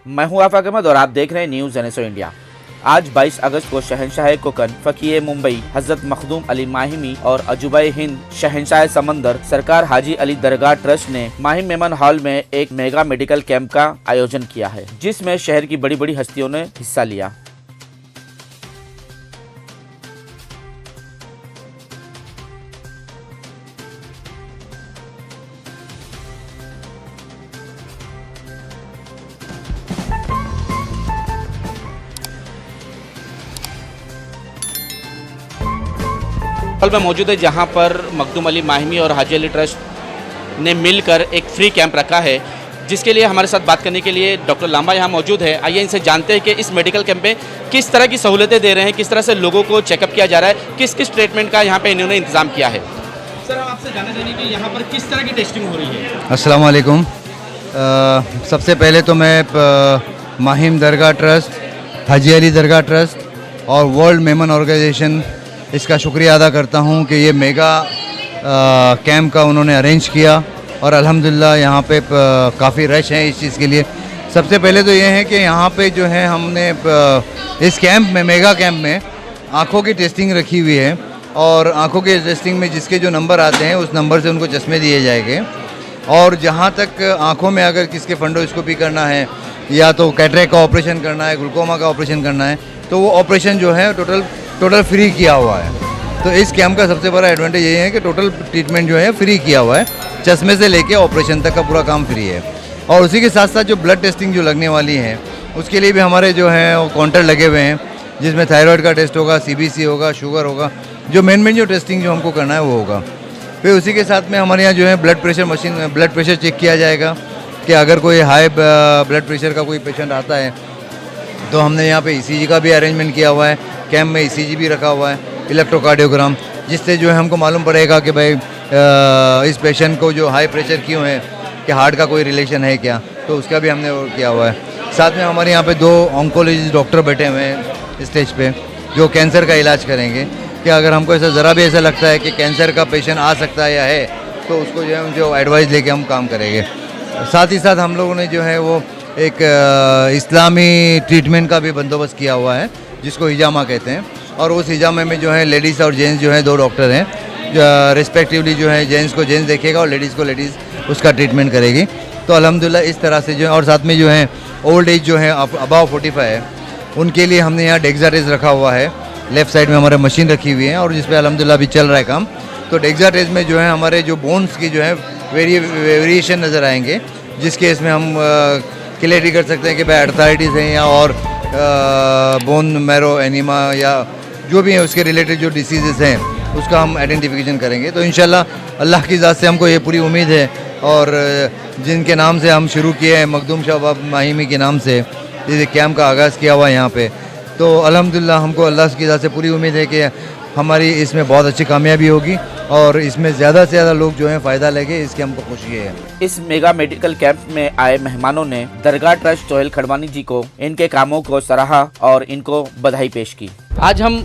मैं हूं आफाक अहमद और आप देख रहे हैं न्यूज़ NSO इंडिया। आज 22 अगस्त को शहंशाह कोकन फकीह मुंबई हजरत मखदूम अली माहिमी और अजूबाए हिंद शहंशाह समंदर सरकार हाजी अली दरगाह ट्रस्ट ने माहिम मेमन हॉल में एक मेगा मेडिकल कैंप का आयोजन किया है, जिसमें शहर की बड़ी बड़ी हस्तियों ने हिस्सा लिया। हॉल में मौजूद है जहां पर मखदूम अली माहिमी और हाजी अली ट्रस्ट ने मिलकर एक फ्री कैंप रखा है, जिसके लिए हमारे साथ बात करने के लिए डॉक्टर लांबा यहां मौजूद है। आइए इनसे जानते हैं कि इस मेडिकल कैंप में किस तरह की सहूलतें दे रहे हैं, किस तरह से लोगों को चेकअप किया जा रहा है, किस किस ट्रीटमेंट का यहाँ पे इन्होंने इंतजाम किया है। सर, हम आपसे जानना चाहेंगे कि यहाँ पर किस तरह की टेस्टिंग हो रही है। अस्सलाम वालेकुम। सबसे पहले तो मैं माहिम दरगाह ट्रस्ट, हाजी अली दरगाह ट्रस्ट और वर्ल्ड मेमन ऑर्गेनाइजेशन इसका शुक्रिया अदा करता हूँ कि ये मेगा कैंप का उन्होंने अरेंज किया और अल्हम्दुलिल्लाह यहाँ पे काफ़ी रश है इस चीज़ के लिए। सबसे पहले तो ये है कि यहाँ पे जो है हमने इस कैंप में मेगा कैंप में आँखों की टेस्टिंग रखी हुई है और आँखों की टेस्टिंग में जिसके जो नंबर आते हैं उस नंबर से उनको चश्मे दिए जाएंगे। और जहाँ तक आँखों में अगर किसके फंडोस्कोपी करना है या तो कैटरेक्ट का ऑपरेशन करना है, ग्लूकोमा का ऑपरेशन करना है, तो वो ऑपरेशन जो है टोटल फ्री किया हुआ है। तो इस कैंप का सबसे बड़ा एडवांटेज ये है कि टोटल ट्रीटमेंट जो है फ्री किया हुआ है, चश्मे से लेके ऑपरेशन तक का पूरा काम फ्री है। और उसी के साथ साथ जो ब्लड टेस्टिंग जो लगने वाली है उसके लिए भी हमारे जो है वो काउंटर लगे हुए हैं, जिसमें थायराइड का टेस्ट होगा, CBC होगा, शुगर होगा, जो मेन जो टेस्टिंग जो हमको करना है वो होगा। फिर उसी के साथ में हमारे यहाँ जो है blood pressure machine, blood pressure check किया जाएगा कि अगर कोई हाई ब्लड प्रेशर का कोई पेशेंट आता है तो हमने यहाँ पे ECG का भी अरेंजमेंट किया हुआ है। कैंप में ECG भी रखा हुआ है, इलेक्ट्रोकार्डियोग्राम, जिससे जो है हमको मालूम पड़ेगा कि भाई इस पेशेंट को जो हाई प्रेशर क्यों है, कि हार्ट का कोई रिलेशन है क्या, तो उसका भी हमने किया हुआ है। साथ में हमारे यहाँ पे 2 ऑन्कोलॉजिस्ट डॉक्टर बैठे हुए हैं स्टेज पे, जो कैंसर का इलाज करेंगे। कि अगर हमको ऐसा ज़रा भी ऐसा लगता है कि कैंसर का पेशेंट आ सकता है या है, तो उसको जो है उनसे एडवाइस लेके हम काम करेंगे। साथ ही साथ हम लोगों ने जो है वो एक इस्लामी ट्रीटमेंट का भी बंदोबस्त किया हुआ है, जिसको हिजामा कहते हैं। और उस हिजामे में जो है लेडीज़ और जेंट्स जो है 2 डॉक्टर हैं, रिस्पेक्टिवली जो है जेंट्स को जेंट्स देखेगा और लेडीज़ को लेडीज़ उसका ट्रीटमेंट करेगी। तो अल्हम्दुलिल्लाह इस तरह से जो है, और साथ में जो है ओल्ड एज जो है अबाव 45 है, उनके लिए हमने यहाँ डेक्साटेज रखा हुआ है। लेफ़्ट साइड में हमारे मशीन रखी हुई है और जिस पर अल्हम्दुलिल्लाह अभी चल रहा है काम। तो डेक्साटेज में जो है हमारे जो बोन्स की जो है वेरिएशन नज़र आएंगे, जिस केस में हम क्लियरिटी कर सकते हैं कि भाई आर्थराइटिस है या और बोन मैरो एनीमा या जो भी है उसके रिलेटेड जो डिसीज़ेस हैं उसका हम आइडेंटिफिकेशन करेंगे। तो इंशाल्लाह अल्लाह की ज़ात से हमको ये पूरी उम्मीद है। और जिनके नाम से हम शुरू किए हैं, मखदूम शाह माहिमी के नाम से इस कैंप का आगाज़ किया हुआ है यहाँ पे, तो अल्हम्दुलिल्लाह हमको अल्लाह की ज़ात से पूरी उम्मीद है कि हमारी इसमें बहुत अच्छी कामयाबी होगी और इसमें ज़्यादा से ज़्यादा लोग जो हैं फ़ायदा लेंगे, इसकी हमको खुशी है। इस मेगा मेडिकल कैंप में आए मेहमानों ने दरगाह ट्रस्ट सोहेल खड़वानी जी को इनके कामों को सराहा और इनको बधाई पेश की। आज हम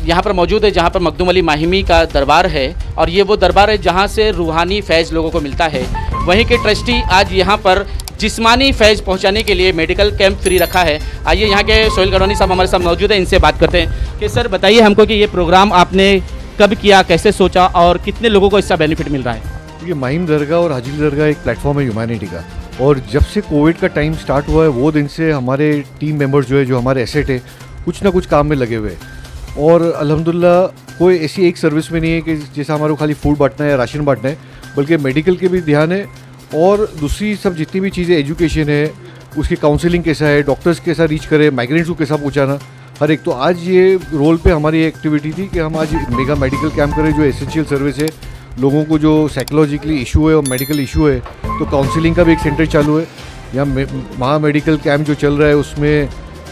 यहाँ पर मौजूद है जहाँ पर मखदूम अली माहिमी का दरबार है और ये वो दरबार है जहाँ से रूहानी फैज़ लोगों को मिलता है। वहीं के ट्रस्टी आज यहाँ पर जिस्मानी फैज़ पहुँचाने के लिए मेडिकल कैंप फ्री रखा है। आइए यहाँ के सोहेल खड़वानी साहब हमारे साथ मौजूद है, इनसे बात करते हैं कि सर बताइए हमको कि ये प्रोग्राम आपने कब किया, कैसे सोचा और कितने लोगों को इसका बेनिफिट मिल रहा है। ये माहिम दरगाह और हाजी अली दरगाह एक प्लेटफॉर्म है ह्यूमैनिटी का, और जब से कोविड का टाइम स्टार्ट हुआ है वो दिन से हमारे टीम मेंबर्स जो है, जो हमारे एसेट है, कुछ ना कुछ काम में लगे हुए हैं। और अल्हम्दुलिल्लाह कोई ऐसी एक सर्विस में नहीं है कि जैसा हमारे को खाली फूड बांटना है या राशन बांटना है, बल्कि मेडिकल के भी ध्यान है और दूसरी सब जितनी भी चीज़ें, एजुकेशन है, उसकी काउंसलिंग कैसा है, डॉक्टर्स कैसा रीच करे, माइग्रेंट्स को कैसा पहुँचाना, हर एक। तो आज ये रोल पे हमारी एक्टिविटी थी कि हम आज मेगा मेडिकल कैंप करें, जो एसेंशियल सर्विस है। लोगों को जो साइकोलॉजिकली इशू है और मेडिकल इशू है, तो काउंसलिंग का भी एक सेंटर चालू है। यहाँ महा मेडिकल कैंप जो चल रहा है उसमें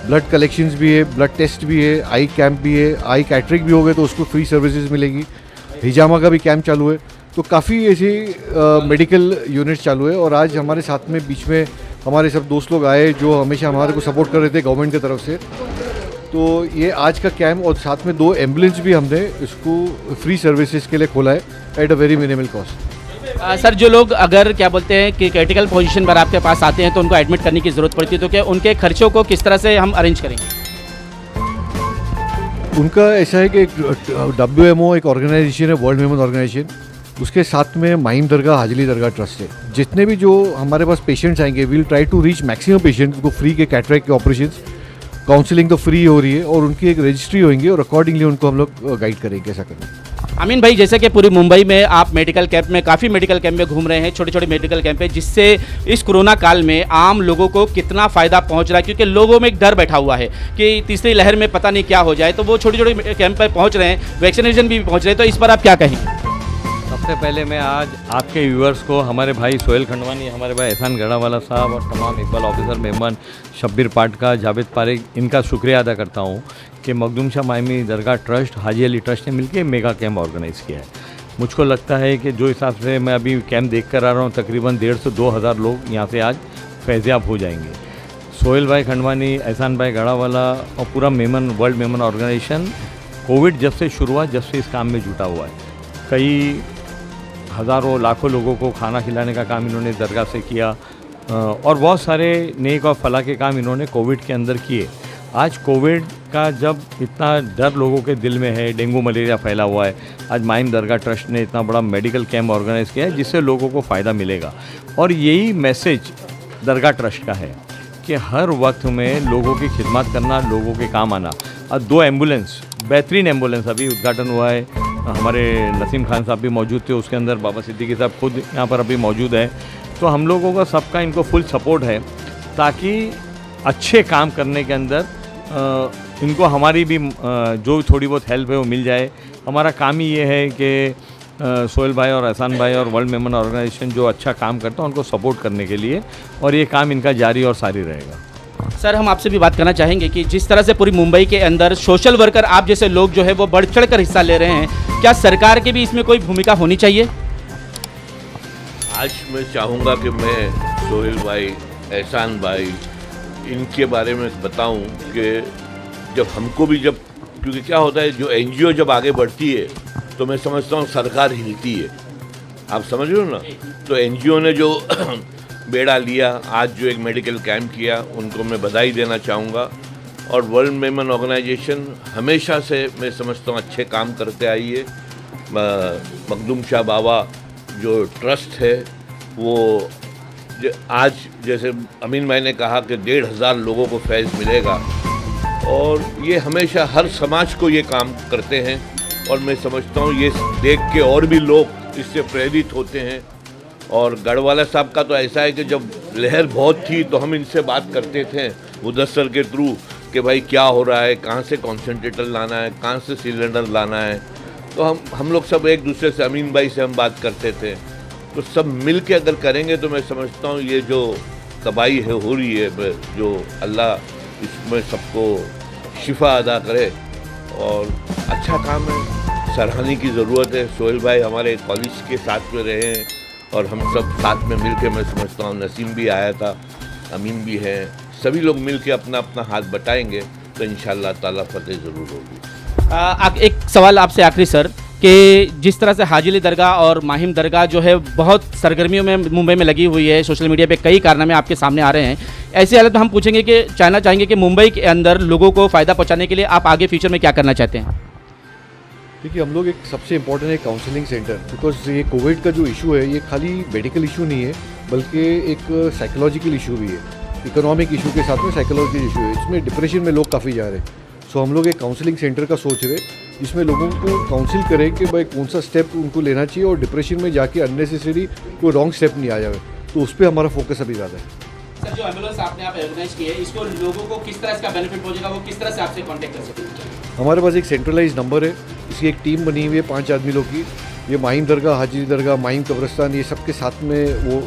ब्लड कलेक्शंस भी है, ब्लड टेस्ट भी है, आई कैंप भी है, आई कैटरिक भी हो गए तो उसको फ्री सर्विसेज मिलेगी। हिजामा का भी कैंप चालू है। तो काफ़ी ऐसी मेडिकल यूनिट्स चालू है। और आज हमारे साथ में बीच में हमारे सब दोस्त लोग आए जो हमेशा हमारे को सपोर्ट कर रहे थे गवर्नमेंट की तरफ से। तो ये आज का कैंप और साथ में 2 एम्बुलेंस भी हमने इसको फ्री सर्विसेज के लिए खोला है at a very minimal cost. Sir जो लोग अगर क्या बोलते हैं कि क्रिटिकल पोजीशन पर आपके पास आते हैं तो उनको एडमिट करने की ज़रूरत पड़ती है, तो क्या उनके खर्चों को किस तरह से हम अरेंज करेंगे? उनका ऐसा है कि WMO एक ऑर्गेनाइजेशन है, वर्ल्ड मेमन ऑर्गेनाइजेशन, उसके साथ में माहिम दरगाह हाजी अली दरगाह ट्रस्ट है। जितने भी जो हमारे पास पेशेंट्स आएंगे, will try to reach maximum patients को फ्री के कैटरेक्ट के ऑपरेशंस, काउंसलिंग तो फ्री हो रही है और उनकी एक रजिस्ट्री होंगी और अकॉर्डिंगली उनको हम लोग गाइड करेंगे कैसा करना। अमीन भाई, जैसे कि पूरी मुंबई में आप मेडिकल कैंप में, काफ़ी मेडिकल कैंप में घूम रहे हैं, छोटे छोटे मेडिकल कैंप है, जिससे इस कोरोना काल में आम लोगों को कितना फ़ायदा पहुंच रहा है, क्योंकि लोगों में एक डर बैठा हुआ है कि तीसरी लहर में पता नहीं क्या हो जाए, तो वो छोटे छोटे कैंप पर पहुंच रहे हैं, वैक्सीनेशन भी पहुंच रहे हैं, तो इस पर आप क्या कहेंगे? सबसे पहले मैं आज आपके व्यूअर्स को, हमारे भाई सोहेल खंडवानी, हमारे भाई एहसान गढ़ावाला साहब और तमाम इकबाल ऑफिसर मेहमान, शब्बीर पाटका, जावेद पारेख, इनका शुक्रिया अदा करता हूँ कि मखदूम शाह माहिमी दरगाह ट्रस्ट, हाजी अली ट्रस्ट ने मिलकर मेगा कैंप ऑर्गेनाइज़ किया है। मुझको लगता है कि जो हिसाब से मैं अभी कैंप देख कर आ रहा हूँ, तकरीबन 1,500 से 2,000 लोग यहाँ से आज फैज़याब हो जाएंगे। सोहेल भाई खंडवानी, एहसान भाई गढ़ावाला और पूरा Memon, world Memon organisation covid जब से शुरू हुआ, जब से इस काम में जुटा हुआ है। कई हज़ारों लाखों लोगों को खाना खिलाने का काम इन्होंने दरगाह से किया और बहुत सारे नेक और फलाह के काम इन्होंने कोविड के अंदर किए। आज कोविड का जब इतना डर लोगों के दिल में है, डेंगू मलेरिया फैला हुआ है, आज माहिम दरगाह ट्रस्ट ने इतना बड़ा मेडिकल कैंप ऑर्गेनाइज़ किया है जिससे लोगों को फ़ायदा मिलेगा। और यही मैसेज दरगाह ट्रस्ट का है कि हर वक्त में लोगों की खिदमत करना, लोगों के काम आना। और 2 एम्बुलेंस, बेहतरीन एम्बुलेंस अभी उद्घाटन हुआ है, हमारे नसीम खान साहब भी मौजूद थे, उसके अंदर बाबा सिद्दीकी साहब खुद यहाँ पर अभी मौजूद है। तो हम लोगों का सबका इनको फुल सपोर्ट है ताकि अच्छे काम करने के अंदर इनको हमारी भी जो थोड़ी बहुत हेल्प है वो मिल जाए। हमारा काम ही ये है कि सोहेल भाई और एहसान भाई और वर्ल्ड मेमन ऑर्गेनाइजेशन जो अच्छा काम करता है उनको सपोर्ट करने के लिए, और ये काम इनका जारी और सारी रहेगा। सर हम आपसे भी बात करना चाहेंगे कि जिस तरह से पूरी मुंबई के अंदर सोशल वर्कर आप जैसे लोग जो है वो बढ़ चढ़ कर हिस्सा ले रहे हैं, क्या सरकार की भी इसमें कोई भूमिका होनी चाहिए? आज मैं चाहूँगा कि मैं सोहेल भाई, एहसान भाई, इनके बारे में बताऊं कि जब हमको भी, जब क्योंकि क्या होता है, जो NGO जब आगे बढ़ती है तो मैं समझता हूँ सरकार हिलती है। आप समझ रहे हो ना? तो NGO ने जो बेड़ा लिया, आज जो एक मेडिकल कैंप किया, उनको मैं बधाई देना चाहूँगा। और वर्ल्ड मेमन ऑर्गेनाइजेशन हमेशा से मैं समझता हूँ अच्छे काम करते आई है। मखदूम शाह बाबा जो ट्रस्ट है वो आज जैसे अमीन भाई ने कहा कि 1,500 लोगों को फैज़ मिलेगा, और ये हमेशा हर समाज को ये काम करते हैं। और मैं समझता हूँ ये देख के और भी लोग इससे प्रेरित होते हैं। और गढ़वाला साहब का तो ऐसा है कि जब लहर बहुत थी तो हम इनसे बात करते थे मुदस्सर के थ्रू कि भाई क्या हो रहा है, कहाँ से कॉन्सेंट्रेटर लाना है, कहाँ से सिलेंडर लाना है। तो हम लोग सब एक दूसरे से, अमीन भाई से हम बात करते थे। तो सब मिल के अगर करेंगे तो मैं समझता हूँ ये जो तबाही है हो रही है, जो अल्लाह इसमें सबको शिफा अदा करे। और अच्छा काम है, सराहने की ज़रूरत है। सोहेल भाई हमारे कॉलेज के साथ में रहे हैं और हम सब साथ में मिल के, मैं समझता हूँ नसीम भी आया था, अमीन भी है, सभी लोग मिल के अपना अपना हाथ बटाएंगे तो इंशाअल्लाह ताला फतेह ज़रूर होगी। एक सवाल आपसे आखिरी सर, कि जिस तरह से हाजी अली दरगाह और माहिम दरगाह जो है बहुत सरगर्मियों में मुंबई में लगी हुई है, सोशल मीडिया पे कई कारनामे आपके सामने आ रहे हैं, ऐसी हालत में हम पूछेंगे कि जानना चाहेंगे कि मुंबई के अंदर लोगों को फ़ायदा पहुंचाने के लिए आप आगे फ्यूचर में क्या करना चाहते हैं? देखिए, हम लोग एक सबसे इम्पोर्टेंट है काउंसलिंग सेंटर, बिकॉज ये कोविड का जो इशू है ये खाली मेडिकल इशू नहीं है बल्कि एक साइकोलॉजिकल इशू भी है। इकोनॉमिक इशू के साथ में साइकोलॉजिकल इशू है, इसमें डिप्रेशन में लोग काफ़ी जा रहे हैं। सो हम लोग एक काउंसलिंग सेंटर का सोच रहे जिसमें लोगों को काउंसिल करें कि भाई कौन सा स्टेप उनको लेना चाहिए और डिप्रेशन में जाके अननेसेसरी कोई रॉन्ग स्टेप नहीं आ जाए। तो उस पर हमारा फोकस अभी ज़्यादा है। सर जो एम्बुलेंस आपने आप ऑर्गेनाइज की है, इसको लोगों को किस तरह इसका बेनिफिट पहुंचेगा, वो किस तरह से आपसे कांटेक्ट कर सकते हैं? हमारे पास एक सेंट्रलाइज नंबर है, इसकी एक टीम बनी हुई है 5 आदमी लोग की। ये माहिम दरगाह, हाजी दरगाह, माहिम कब्रस्तान, ये सब के साथ में वो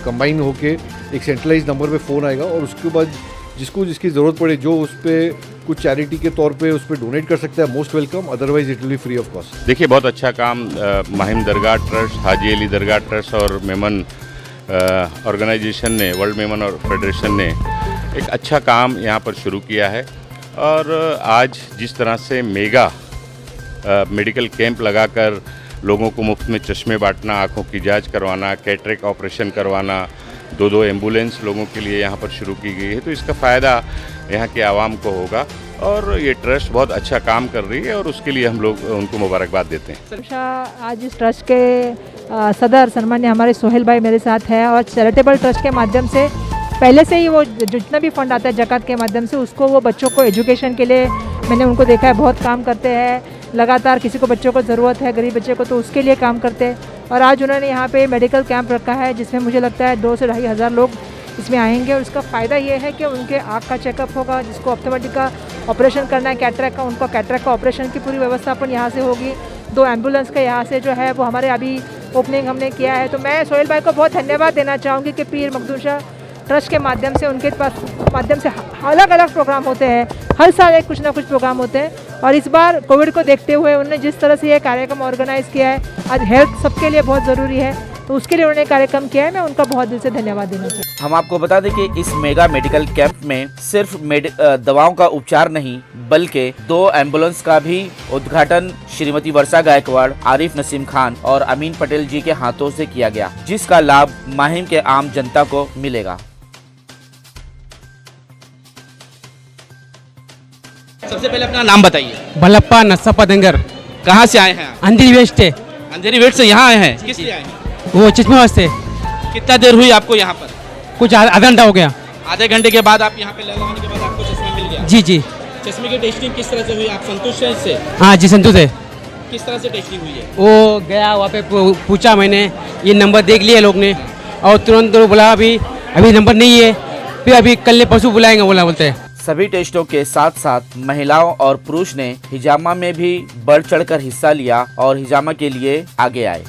कंबाइन होके एक सेंट्रलाइज नंबर पे फ़ोन आएगा और उसके बाद जिसको जिसकी ज़रूरत पड़े, जो उस पर कुछ चैरिटी के तौर पे उस पर डोनेट कर सकता है, most welcome, otherwise it will be free of cost. देखिए, बहुत अच्छा काम माहिम दरगाह ट्रस्ट, हाजी अली दरगाह ट्रस्ट और मेमन ऑर्गेनाइजेशन ने, वर्ल्ड मेमन और फेडरेशन ने एक अच्छा काम यहाँ पर शुरू किया है। और आज जिस तरह से मेगा मेडिकल कैंप लगाकर लोगों को मुफ्त में चश्मे बांटना, आँखों की जांच करवाना, कैटरेक्ट ऑपरेशन करवाना, 2 एम्बुलेंस लोगों के लिए यहाँ पर शुरू की गई है। तो इसका फ़ायदा यहाँ के आवाम को होगा और ये ट्रस्ट बहुत अच्छा काम कर रही है और उसके लिए हम लोग उनको मुबारकबाद देते हैं। आज इस ट्रस्ट के सदर सम्मान्य हमारे सोहेल भाई मेरे साथ है और चैरिटेबल ट्रस्ट के माध्यम से पहले से ही वो जितना भी फंड आता है ज़कात के माध्यम से उसको वो बच्चों को एजुकेशन के लिए मैंने उनको देखा है बहुत काम करते हैं। लगातार किसी को बच्चों को ज़रूरत है गरीब बच्चे को तो उसके लिए काम करते हैं। और आज उन्होंने यहाँ पे मेडिकल कैंप रखा है जिसमें मुझे लगता है 2 से 2.5 हज़ार लोग इसमें आएंगे और उसका फ़ायदा ये है कि उनके आँख का चेकअप होगा, जिसको ऑप्थेल्मोलॉजी का ऑपरेशन करना है कैटरेक्ट का, उनको कैटरेक्ट का ऑपरेशन की पूरी व्यवस्था अपन यहाँ से होगी। 2 एम्बुलेंस का यहाँ से जो है वो हमारे अभी ओपनिंग हमने किया है। तो मैं सोहेल भाई को बहुत धन्यवाद देना चाहूँगी कि पीर मखदूम शाह ट्रस्ट के माध्यम से उनके पास माध्यम से अलग अलग प्रोग्राम होते हैं, हर साल एक कुछ ना कुछ प्रोग्राम होते हैं। और इस बार कोविड को देखते हुए उन्होंने जिस तरह से ये कार्यक्रम ऑर्गेनाइज़ किया है, आज हेल्थ सबके लिए बहुत ज़रूरी है तो उसके लिए उन्होंने कार्यक्रम किया है, मैं उनका बहुत दिल से धन्यवाद देना चाहूँ। हम आपको बता दें कि इस मेगा मेडिकल कैंप में सिर्फ दवाओं का उपचार नहीं बल्कि 2 एम्बुलेंस का भी उद्घाटन श्रीमती वर्षा गायकवाड़, आरिफ नसीम खान और अमीन पटेल जी के हाथों से किया गया, जिसका लाभ माहिम के आम जनता को मिलेगा। सबसे पहले अपना नाम बताइए। बल्लप्पा नसप्पा दंगर। कहाँ से आए हैं आप? अंधेरी वेस्ट है। अंधेरी वेट से यहाँ आए हैं? किस लिए आए हैं? वो चश्मे वास्ते। कितना देर हुई आपको यहाँ पर? कुछ आधा घंटा हो गया। आधे घंटे के बाद आप यहाँ पे लगाने के बाद आपको चश्मा मिल गया? जी जी। चश्मे की टेस्टिंग किस तरह से हुई? आप संतुष्ट हैं इससे? हाँ जी संतुष्ट है। किस तरह से टेस्टिंग हुई है? वो गया वहाँ पे पूछा मैंने, ये नंबर देख लिया लोग ने और तुरंत बोला अभी नंबर नहीं है, फिर अभी कल परसों बुलाएंगे बोलते हैं। सभी टेस्टों के साथ साथ महिलाओं और पुरुष ने हिजामा में भी बढ़ चढ़कर हिस्सा लिया और हिजामा के लिए आगे आए।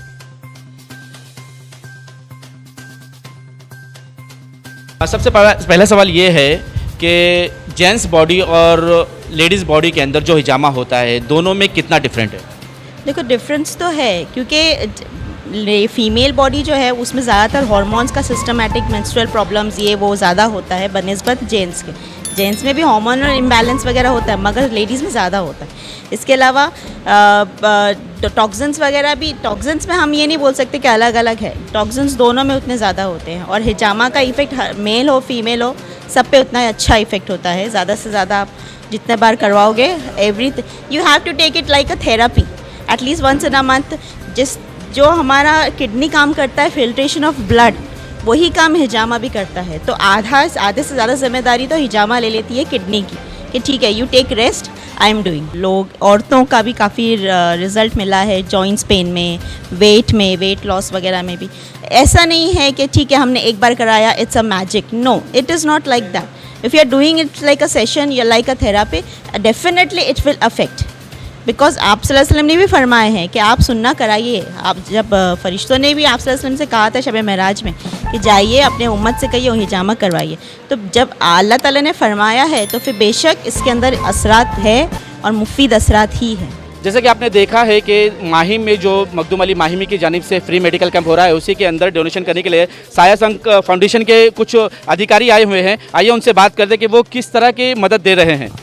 सबसे पहला सवाल ये है कि जेंट्स बॉडी और लेडीज़ बॉडी के अंदर जो हिजामा होता है दोनों में कितना डिफरेंट है? देखो डिफरेंस तो है क्योंकि फीमेल बॉडी जो है उसमें ज़्यादातर हार्मोन्स का सिस्टमेटिक मेंस्ट्रुअल प्रॉब्लम्स ये वो ज़्यादा होता है बनिस्बत जेंट्स के। जेंट्स में भी हार्मोनल इम्बैलेंस वगैरह होता है मगर लेडीज़ में ज़्यादा होता है। इसके अलावा टॉक्सिन्स वगैरह भी, टॉक्सिन्स में हम ये नहीं बोल सकते कि अलग अलग है, टॉक्सिन्स दोनों में उतने ज़्यादा होते हैं और हिजामा का इफ़ेक्ट मेल हो फीमेल हो सब पे उतना अच्छा इफ़ेक्ट होता है। ज़्यादा से ज़्यादा आप जितने बार करवाओगे you have to take it like a therapy at least once in a month. जो हमारा किडनी काम करता है फिल्ट्रेशन ऑफ ब्लड, वही काम हिजामा भी करता है। तो आधे से ज़्यादा जिम्मेदारी तो हिजामा ले लेती है किडनी की कि ठीक है you take rest, I am doing. लोग औरतों का भी काफ़ी रिजल्ट मिला है जॉइंट्स पेन में, वेट लॉस वगैरह में भी। ऐसा नहीं है कि ठीक है हमने एक बार कराया it's a magic, no it is not like that. If you are doing it like a session या like a therapy definitely it will affect because आप सल्लल्लाहु अलैहि वसल्लम ने भी फरमाया है कि आप सुन्ना कराइए। आप जब फरिश्तों ने भी आप सल्लल्लाहु अलैहि वसल्लम से कहा था शब मेराज में कि जाइए अपने उम्मत से कहिए हिजामा करवाइए, तो जब अल्लाह ताला ने फरमाया है तो फिर बेशक इसके अंदर असरात है और मुफीद असरात ही है। जैसे कि आपने देखा है कि माहिम में जो मखदूम अली माहिमी की जानिब से फ्री मेडिकल कैंप हो रहा है उसी के अंदर डोनेशन करने के लिए साया संघ फाउंडेशन के कुछ अधिकारी आए हुए हैं। आइए उनसे बात करते हैं कि वो किस तरह की मदद दे रहे हैं।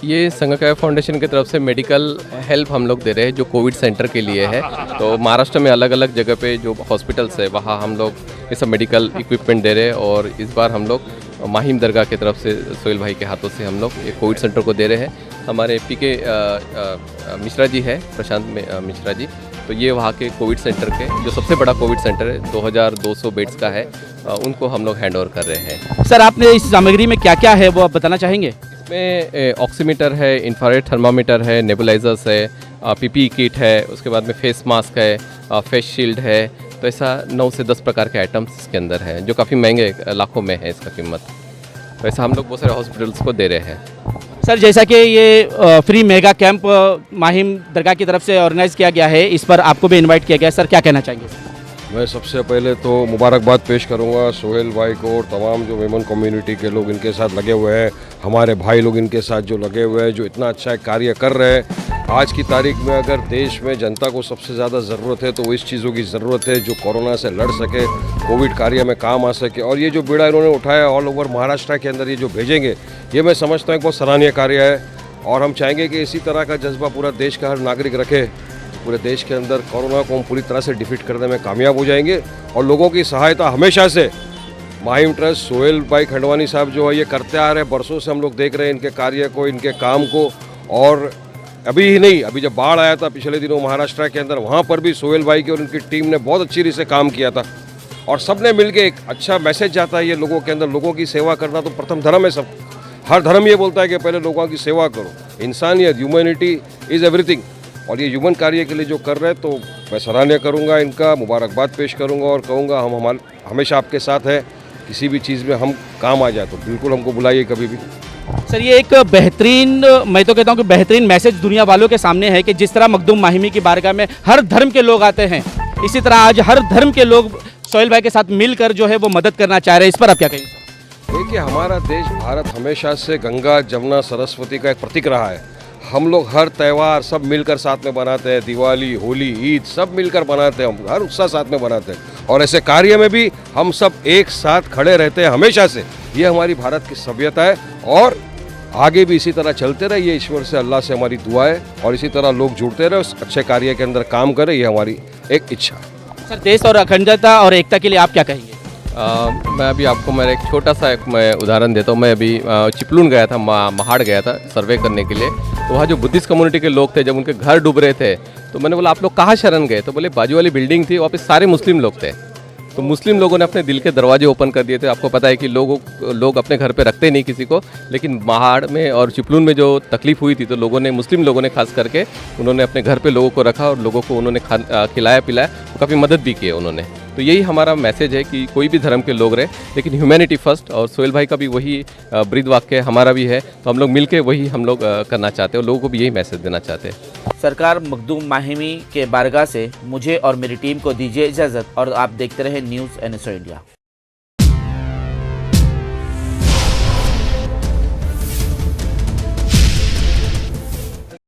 ये संघ कैफ फाउंडेशन की तरफ से मेडिकल हेल्प हम लोग दे रहे हैं जो कोविड सेंटर के लिए है। तो महाराष्ट्र में अलग अलग जगह पे जो हॉस्पिटल्स है वहाँ हम लोग ये सब मेडिकल इक्विपमेंट दे रहे हैं और इस बार हम लोग माहिम दरगाह की तरफ से सोहेल भाई के हाथों से हम लोग ये कोविड सेंटर को दे रहे हैं। हमारे पीके मिश्रा जी है, प्रशांत मिश्रा जी, तो ये वहाँ के कोविड सेंटर के जो सबसे बड़ा कोविड सेंटर है 2200 बेड्स का है, उनको हम लोग हैंड ओवर कर रहे हैं। सर आपने इस सामग्री में क्या क्या है वो आप बताना चाहेंगे? इसमें ऑक्सीमीटर है, इंफ्रारेड थर्मामीटर है, नेबुलाइजर्स है, पीपीई किट है, उसके बाद में फेस मास्क है, फेस शील्ड है। तो ऐसा 9 से 10 प्रकार के आइटम्स इसके अंदर हैं जो काफ़ी महंगे लाखों में है इसका कीमत। तो ऐसा हम लोग बहुत सारे हॉस्पिटल्स को दे रहे हैं। सर जैसा कि ये फ्री मेगा कैंप माहिम दरगाह की तरफ से ऑर्गेनाइज किया गया है, इस पर आपको भी इनवाइट किया गया, सर क्या कहना चाहेंगे? मैं सबसे पहले तो मुबारकबाद पेश करूंगा सोहेल भाई को और तमाम जो मेमन कम्युनिटी के लोग इनके साथ लगे हुए हैं, हमारे भाई लोग इनके साथ जो लगे हुए हैं, जो इतना अच्छा कार्य कर रहे हैं। आज की तारीख में अगर देश में जनता को सबसे ज़्यादा ज़रूरत है तो वो इस चीज़ों की ज़रूरत है जो कोरोना से लड़ सके, कोविड कार्य में काम आ सके। और ये जो बीड़ा इन्होंने उठाया ऑल ओवर महाराष्ट्र के अंदर ये जो भेजेंगे, ये मैं समझता हूँ बहुत सराहनीय कार्य है और हम चाहेंगे कि इसी तरह का जज्बा पूरा देश का हर नागरिक रखे पूरे देश के अंदर कोरोना को हम पूरी तरह से डिफीट करने में कामयाब हो जाएंगे। और लोगों की सहायता हमेशा से माहिम ट्रस्ट सोहेल भाई खंडवानी साहब जो है ये करते आ रहे हैं, बरसों से हम लोग देख रहे हैं इनके कार्य को, इनके काम को। और अभी ही नहीं, अभी जब बाढ़ आया था पिछले दिनों महाराष्ट्र के अंदर, वहाँ पर भी सोहेल भाई की और उनकी टीम ने बहुत अच्छी रीति से काम किया था। और सब ने मिल के एक अच्छा मैसेज जाता है ये लोगों के अंदर, लोगों की सेवा करना तो प्रथम धर्म है। सब हर धर्म ये बोलता है कि पहले लोगों की सेवा करो, इंसानियत, ह्यूमैनिटी इज़ एवरीथिंग। और ये ह्यूमन कार्य के लिए जो कर रहे हैं तो मैं सराहनीय करूँगा, इनका मुबारकबाद पेश करूँगा और कहूँगा हम हमेशा आपके साथ हैं। किसी भी चीज़ में हम काम आ जाए तो बिल्कुल हमको बुलाइए कभी भी। सर ये एक बेहतरीन, मैं तो कहता हूँ कि बेहतरीन मैसेज दुनिया वालों के सामने है कि जिस तरह मखदूम माहिमी की बारगाह में हर धर्म के लोग आते हैं, इसी तरह आज हर धर्म के लोग सोहेल भाई के साथ मिलकर जो है वो मदद करना चाह रहे हैं। इस पर आप क्या कहेंगे? देखिए, हमारा देश भारत हमेशा से गंगा जमुना सरस्वती का एक प्रतीक रहा है। हम लोग हर त्यौहार सब मिलकर साथ में बनाते हैं, दिवाली, होली, ईद सब मिलकर बनाते हैं, हम हर उत्साह साथ में बनाते हैं। और ऐसे कार्य में भी हम सब एक साथ खड़े रहते हैं हमेशा से। ये हमारी भारत की सभ्यता है और आगे भी इसी तरह चलते रहे, ये ईश्वर से, अल्लाह से हमारी दुआ है। और इसी तरह लोग जुड़ते रहे, उस अच्छे कार्य के अंदर काम करें, ये हमारी एक इच्छा है। सर देश और अखंडता और एकता के लिए आप क्या कहेंगे? मैं अभी आपको मेरा एक छोटा सा मैं उदाहरण देता हूँ। मैं अभी चिपलून गया था, महाड़ गया था सर्वे करने के लिए। तो वहाँ जो बुद्धिस्ट कम्युनिटी के लोग थे, जब उनके घर डूब रहे थे तो मैंने बोला आप लोग कहाँ शरण गए? तो बोले बाजू वाली बिल्डिंग थी, वहाँ पे सारे मुस्लिम लोग थे। तो मुस्लिम लोगों ने अपने दिल के दरवाजे ओपन कर दिए थे। आपको पता है कि लोग अपने घर पे रखते नहीं किसी को, लेकिन महाड़ में और चिपलून में जो तकलीफ हुई थी तो मुस्लिम लोगों ने खास करके उन्होंने अपने घर पे लोगों को रखा और लोगों को उन्होंने खिलाया पिलाया, तो काफ़ी मदद भी की उन्होंने। तो यही हमारा मैसेज है कि कोई भी धर्म के लोग रहे, लेकिन ह्यूमैनिटी फर्स्ट। और सोहेल भाई का भी वही ब्रीद वाक्य हमारा भी है, तो हम लोग मिलके वही हम लोग करना चाहते हैं और लोगों को भी यही मैसेज देना चाहते हैं। सरकार मखदूम माहिमी के बारगाह से मुझे और मेरी टीम को दीजिए इजाज़त और आप देखते रहे न्यूज़ NSO इंडिया।